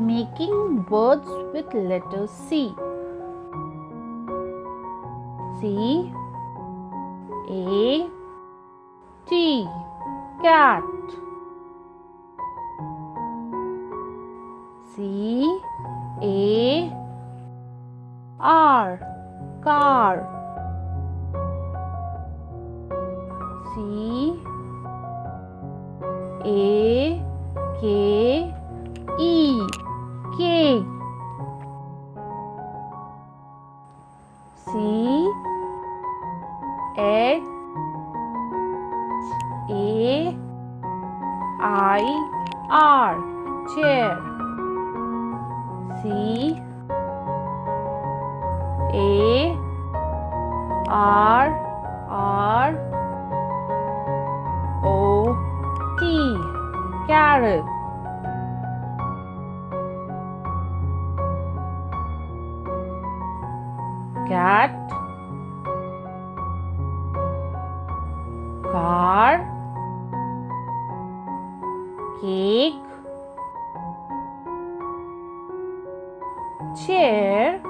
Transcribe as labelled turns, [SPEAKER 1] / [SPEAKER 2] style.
[SPEAKER 1] making words with letter C. C A T, cat. C A R, car. C A K E, cake. C H A I R, chair. C A R R O T, carrot. Cat, car, cake, chair,